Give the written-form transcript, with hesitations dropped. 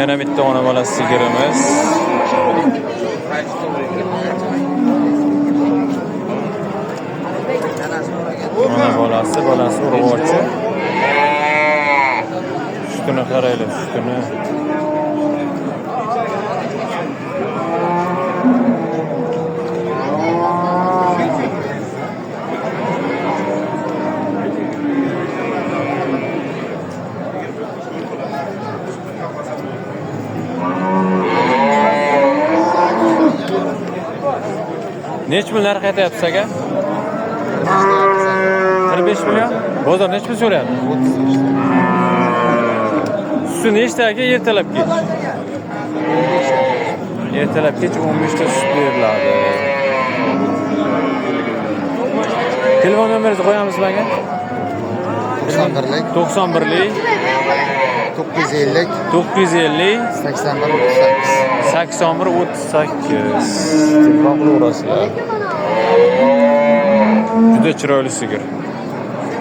Yana bitta ona bola sigirimiz. Ona bolasi urg'ochi. Sutini qaraylar, sutini. Nech million qaytyapsiz aka? 45 million. Bozor nech pul so'rayapti? 30. Suti nechta aka ertalab kech? Ertalab kech 15 ta sut beriladi. Telefon nomeringizni qo'yamizmi aka? 91lik 91lik 950 950 81 38. 81 38. Telefon qilaverasizlar. Juda chiroyli sigir.